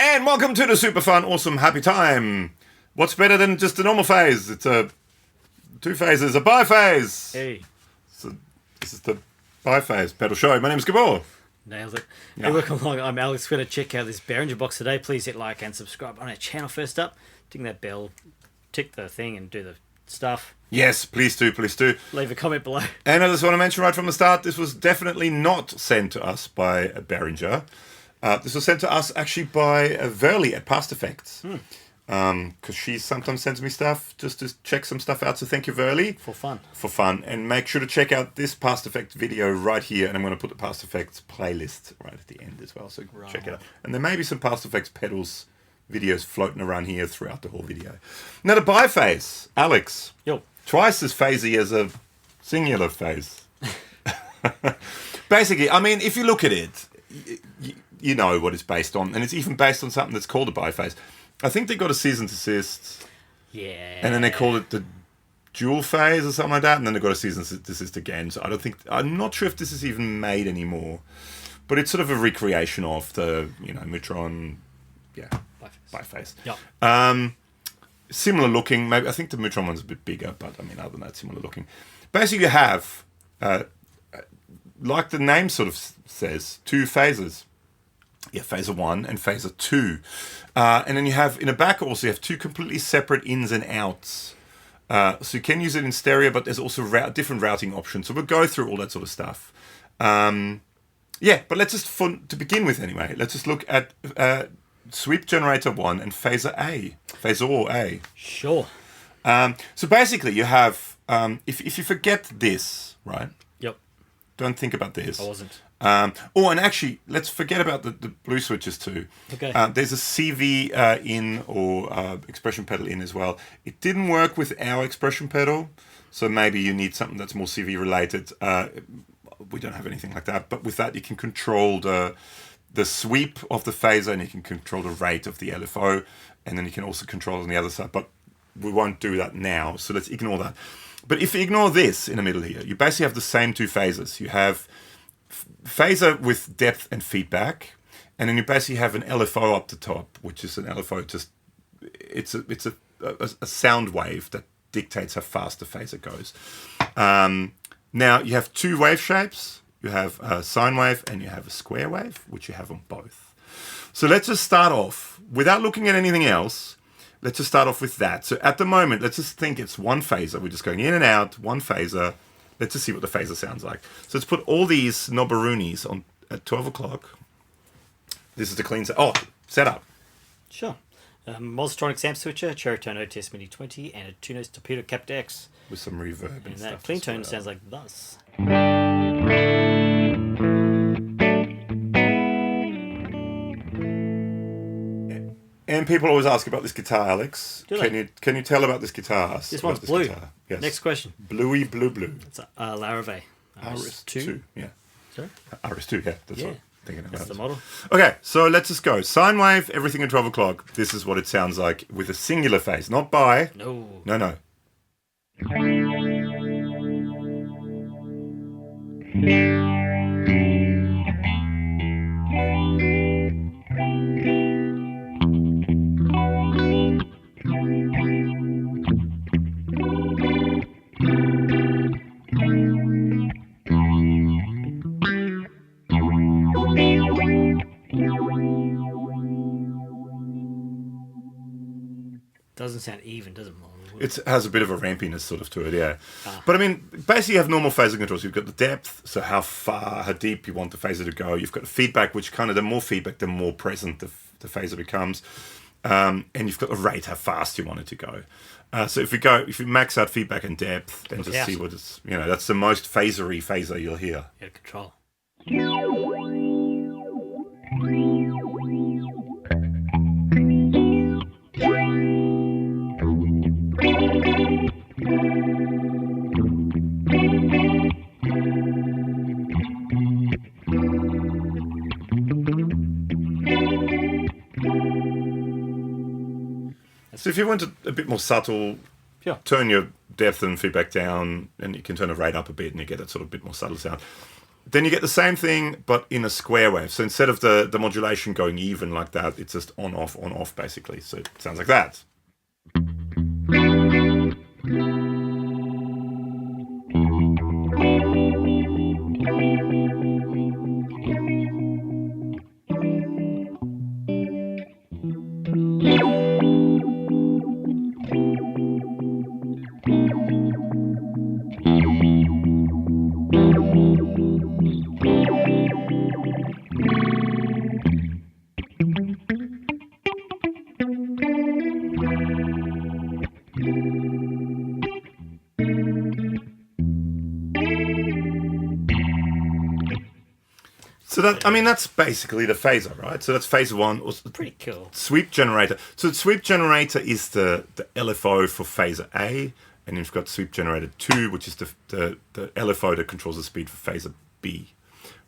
And welcome to the super fun, awesome, happy time. What's better than just a normal phase? It's two phases, a bi-phase. Hey. So this is the bi-phase pedal show. My name is Gabor. Nailed it. Yeah. Hey, welcome along. I'm Alex. We're going to check out this Behringer box today. Please hit like and subscribe on our channel first up. Ding that bell, tick the thing and do the stuff. Yes, please do, please do. Leave a comment below. And I just want to mention right from the start, this was definitely not sent to us by a Behringer. This was sent to us actually by Verlie at PastFX. Because she sometimes sends me stuff just to check some stuff out. So thank you, Verlie. For fun. For fun. And make sure to check out this PastFX video right here. And I'm going to put the PastFX playlist right at the end as well. So check it out. And there may be some PastFX pedals videos floating around here throughout the whole video. Now the bi-phase, Alex. Yo. Twice as phasey as a singular phase. Basically, I mean, if you look at it, you know what it's based on. And it's even based on something that's called a bi-phase. I think they got a cease and desist. Yeah. And then they called it the dual phase or something like that. And then they got a cease and desist again. So I'm not sure if this is even made anymore. But it's sort of a recreation of the, Mozztronics, bi-phase. Yep. Similar looking. Maybe I think the Mozztronics one's a bit bigger, but I mean, other than that, similar looking. Basically, you have, like the name sort of says, two phases. Yeah, Phasor 1 and Phasor 2. And then you have, in the back also, you have two completely separate ins and outs. So you can use it in stereo, but there's also different routing options. So we'll go through all that sort of stuff. Yeah, but let's just, to begin with anyway, let's just look at Sweep Generator 1 and Phasor A. Phasor A. Sure. So basically you have, if you forget this, right? Yep. Don't think about this. I wasn't. And actually, let's forget about the blue switches too. Okay. There's a CV in or expression pedal in as well. It didn't work with our expression pedal, so maybe you need something that's more CV related. We don't have anything like that, but with that you can control the sweep of the phaser and you can control the rate of the LFO, and then you can also control it on the other side, but we won't do that now, so let's ignore that. But if you ignore this in the middle here, you basically have the same two phases. You have phaser with depth and feedback, and then you basically have an LFO up the top, which is an LFO it's a sound wave that dictates how fast the phaser goes. Now you have two wave shapes. You have a sine wave and you have a square wave, which you have on both. So let's just start off without looking at anything else. Let's just start off with that. So at the moment, let's just think it's one phaser. We're just going in and out, one phaser. Let's just see what the phaser sounds like. So let's put all these knobberoonies on at 12 o'clock. This is the clean setup. Sure. Mozztronics Amp Switcher, Cherry Tone OTS Mini 20, and a two-notes Torpedo Captor X. With some reverb and stuff. That clean tone sounds like thus. And people always ask about this guitar, Alex. Can you tell about this guitar? This one's blue. Guitar? Yes. Next question. Blue. It's a Larrivee. RS2. Yeah. Sorry? RS2, yeah. That's what I'm thinking about. That's the model. Okay, so let's just go. Sine wave, everything at 12 o'clock. This is what it sounds like with a singular phase. Not bi. No. No. Doesn't sound even, does it? It has a bit of a rampiness sort of to it, yeah. But I mean, basically you have normal phaser controls. You've got the depth, so how deep you want the phaser to go. You've got the feedback, which kind of, the more feedback, the more present the phaser becomes. And you've got the rate, how fast you want it to go. So if you max out feedback and depth, and just see what it's, that's the most phasery phaser you'll hear. Yeah, control. So if you want a bit more subtle, turn your depth and feedback down, and you can turn the rate up a bit, and you get that sort of bit more subtle sound. then you get the same thing, but in a square wave. So instead of the modulation going even like that, it's just on, off, basically. So it sounds like that. So that, I mean, that's basically the phaser, right? So that's phase one. Pretty cool. Sweep generator. So the sweep generator is the LFO for Phasor A, and you've got sweep generator 2, which is the LFO that controls the speed for Phasor B,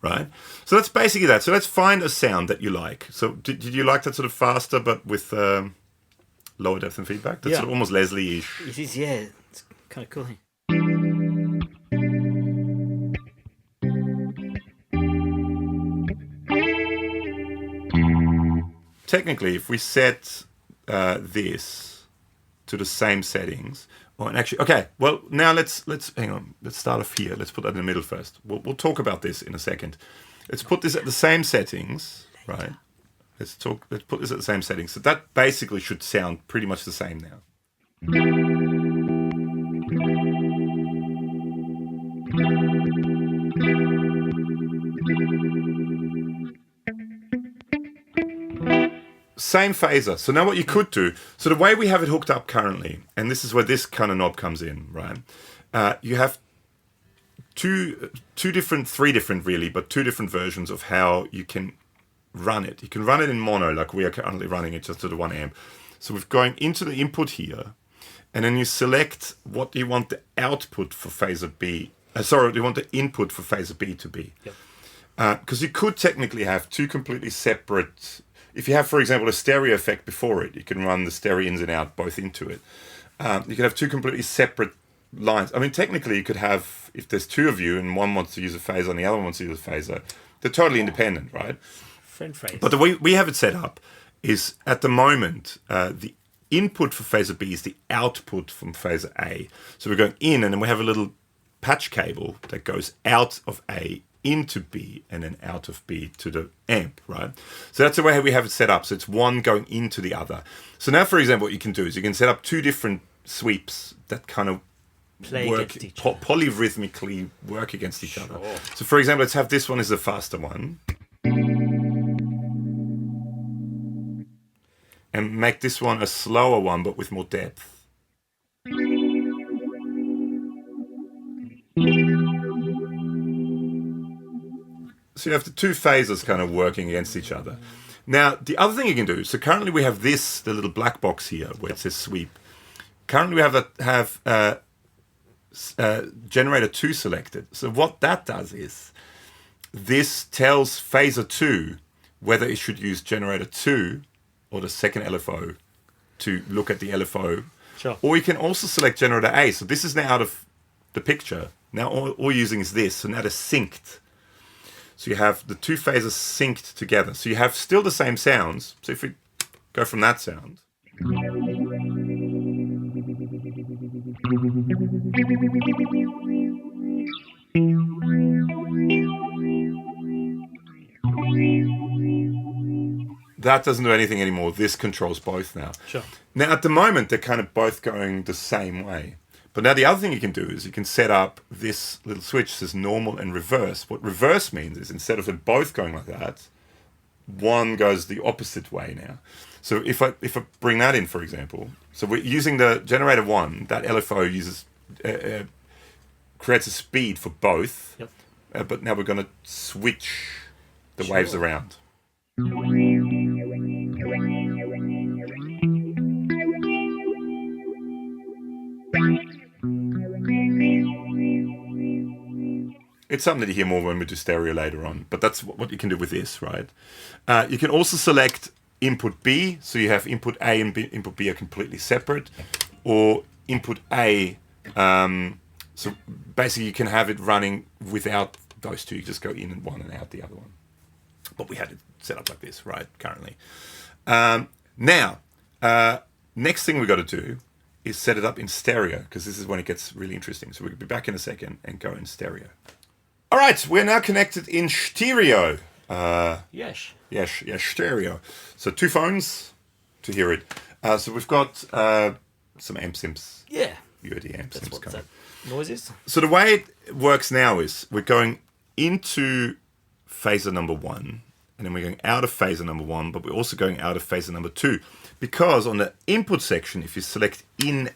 right? So that's basically that. So let's find a sound that you like. So did you like that sort of faster, but with lower depth and feedback? That's sort of almost Leslie-ish. It is, yeah. It's kind of cool. Technically, if we set this to the same settings, and actually, okay, well, now let's hang on. Let's start off here. Let's put that in the middle first. We'll talk about this in a second. Let's put this at the same settings, right? Let's put this at the same settings. So that basically should sound pretty much the same now. Same phaser. So now what you could do, so the way we have it hooked up currently, and this is where this kind of knob comes in, right? You have three different really, but two different versions of how you can run it. You can run it in mono, like we are currently running it just to the 1 amp. So we're going into the input here, and then you select what you want the output for Phasor B. You want the input for Phasor B to be. Because you could technically have two completely separate. If you have, for example, a stereo effect before it, you can run the stereo ins and out both into it. You can have two completely separate lines. I mean, technically, you could have, if there's two of you and one wants to use a phaser and the other one wants to use a phaser, they're totally independent, right? Friend phrase. But the way we have it set up is, at the moment, the input for Phasor B is the output from Phasor A. So we're going in, and then we have a little patch cable that goes out of A into B and then out of B to the amp, right? So that's the way we have it set up. So it's one going into the other. So now, for example, what you can do is you can set up two different sweeps that kind of polyrhythmically work against each other. So for example, let's have this one as the faster one. And make this one a slower one, but with more depth. So you have the two phases kind of working against each other. Now, the other thing you can do, so currently we have this, the little black box here where it says sweep. Currently we have generator 2 selected. So what that does is, this tells Phasor 2 whether it should use generator 2 or the second LFO to look at the LFO. Sure. Or you can also select generator A. So this is now out of the picture. Now all you're using is this. So now they're synced. So you have the two phasers synced together. So you have still the same sounds. So if we go from that sound. That doesn't do anything anymore. This controls both now. Sure. Now, at the moment, they're kind of both going the same way. But now the other thing you can do is you can set up this little switch that says normal and reverse. What reverse means is, instead of them both going like that, one goes the opposite way now. So if I bring that in, for example, so we're using the generator 1, that LFO uses creates a speed for both. Yep. But now we're going to switch the waves around. It's something that you hear more when we do stereo later on, but that's what you can do with this, right? You can also select input B, so you have input A and input B are completely separate, or input A, so basically you can have it running without those two. You just go in and one and out the other one. But we had it set up like this, right, currently. Now, next thing we've got to do is set it up in stereo, because this is when it gets really interesting. So we'll be back in a second and go in stereo. All right, we're now connected in stereo. Yes, stereo. So 2 phones to hear it. So we've got some amp simps. Yeah. UAD amp That's simps what coming. that noise is. So the way it works now is we're going into phaser number 1, and then we're going out of phaser number 1, but we're also going out of phaser number 2. Because on the input section, if you select in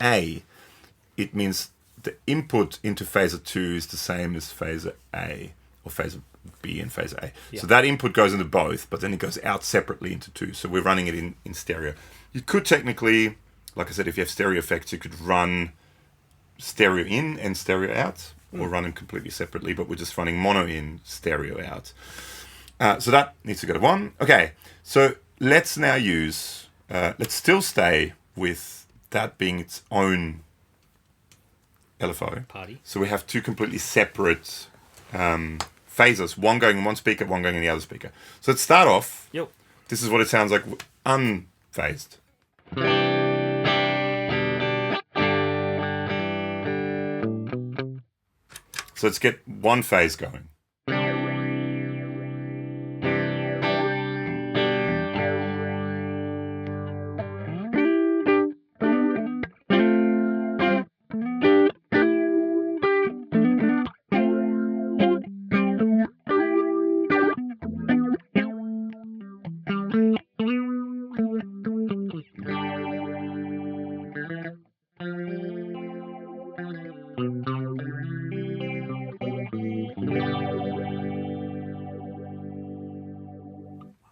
A, it means the input into phaser 2 is the same as phaser A, or phaser B and phaser A. Yeah. So that input goes into both, but then it goes out separately into 2. So we're running it in stereo. You could technically, like I said, if you have stereo effects, you could run stereo in and stereo out, or run them completely separately, but we're just running mono in, stereo out. So that needs to go to 1. Okay, so let's now use, let's still stay with that being its own LFO. Party. So we have 2 completely separate phasers, one going in one speaker, one going in the other speaker. So let's start off. Yep. This is what it sounds like unphased. So let's get one phase going.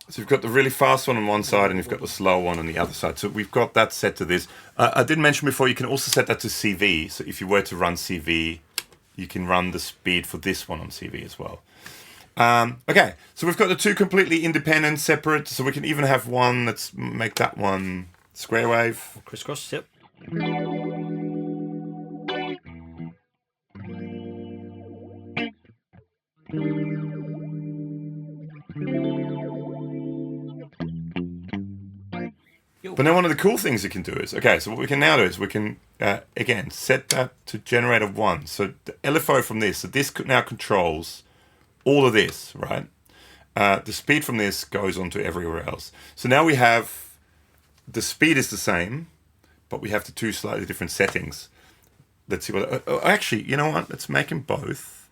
So you've got the really fast one on one side and you've got the slow one on the other side. So we've got that set to this. I did mention before, you can also set that to CV. So if you were to run CV, you can run the speed for this one on CV as well. Okay, so we've got the 2 completely independent, separate. So we can even have one, let's make that one square wave. Crisscross, yep. But now one of the cool things you can do is, okay, so what we can now do is we can, again, set that to generator 1. So the LFO from this, so this now controls all of this, right? The speed from this goes on to everywhere else. So now we have, the speed is the same, but we have the 2 slightly different settings. Let's see what, actually, you know what? Let's make them both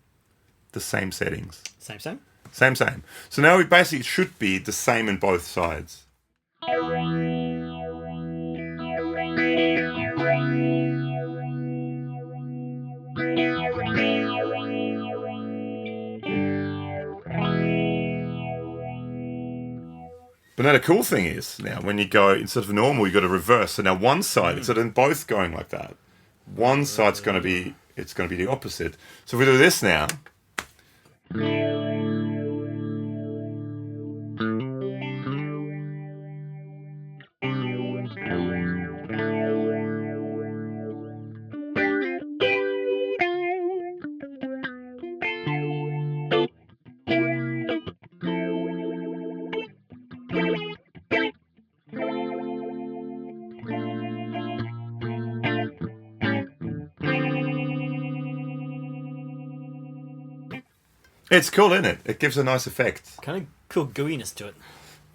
the same settings. Same. Same. So now we basically should be the same in both sides. But now the cool thing is, now when you go, instead of normal, you got to reverse. So now one side, instead of both going like that, one side's going to be, it's going to be the opposite. So if we do this now. It's cool, isn't it? It gives a nice effect. Kind of cool gooiness to it.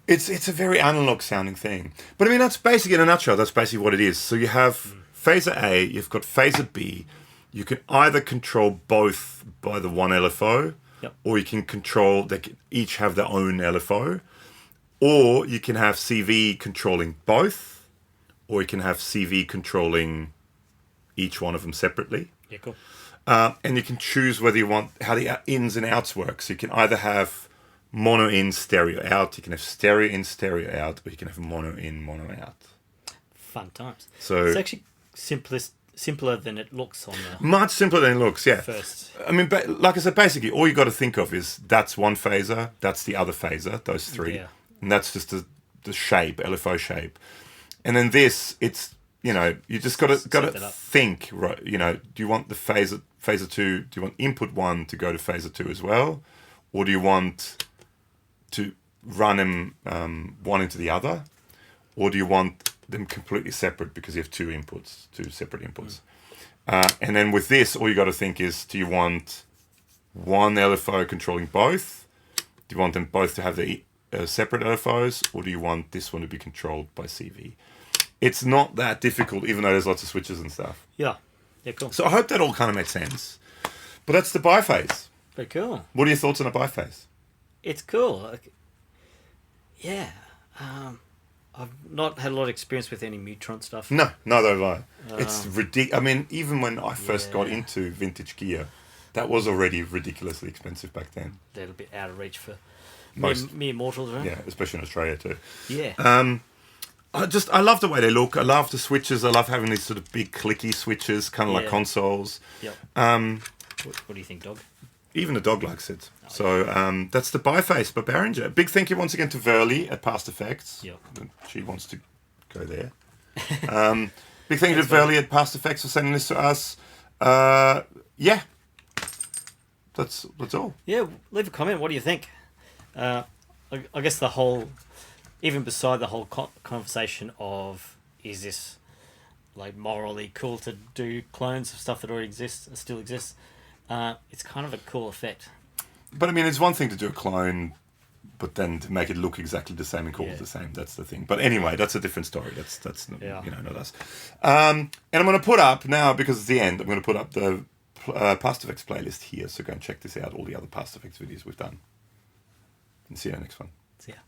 It's a very analog sounding thing. But I mean, that's basically, in a nutshell, that's basically what it is. So you have Phasor A, you've got Phasor B. You can either control both by the one LFO, yep, or you can control, they can each have their own LFO, or you can have CV controlling both, or you can have CV controlling each one of them separately. Yeah, cool. And you can choose whether you want how the ins and outs work. So you can either have mono in, stereo out. You can have stereo in, stereo out, or you can have mono in, mono out. Fun times. So it's actually simpler than it looks on the much simpler than it looks. Yeah. first. I mean, like I said, basically all you got to think of is that's one phaser, that's the other phaser, those 3, Yeah. and that's just the shape, LFO shape. And then this, it's, you know, you just got to Set that up. think, right? You know, do you want the Phasor 2, do you want input 1 to go to Phasor 2 as well? Or do you want to run them one into the other? Or do you want them completely separate because you have two separate inputs? And then with this, all you got to think is, do you want one LFO controlling both? Do you want them both to have the separate LFOs? Or do you want this one to be controlled by CV? It's not that difficult, even though there's lots of switches and stuff. Yeah. Yeah, cool. So I hope that all kind of makes sense. But that's the Bi-Phase. Very cool. What are your thoughts on a Bi-Phase? It's cool. Yeah. I've not had a lot of experience with any Mozztron stuff. No, neither have I. It's ridiculous. I mean, even when I first got into vintage gear, that was already ridiculously expensive back then. A little bit out of reach for Most mere mortals, right? Yeah, especially in Australia too. Yeah. I love the way they look. I love the switches. I love having these sort of big clicky switches, kind of like consoles. Yep. What do you think, dog? Even the dog likes it. So that's the Bi-Phase by Behringer. Big thank you once again to Verlie at PastFX. Yep. She wants to go there. Big thank you to Verlie at PastFX for sending this to us. Yeah. That's all. Yeah, leave a comment. What do you think? I guess the whole, even beside the whole conversation of, is this like morally cool to do clones of stuff that already exists, still exists? It's kind of a cool effect. But I mean, it's one thing to do a clone, but then to make it look exactly the same and call it the same. That's the thing. But anyway, that's a different story. That's not us. And I'm going to put up now, because it's the end, I'm going to put up the PastFX playlist here. So go and check this out. All the other PastFX videos we've done. And see you in the next one. See ya.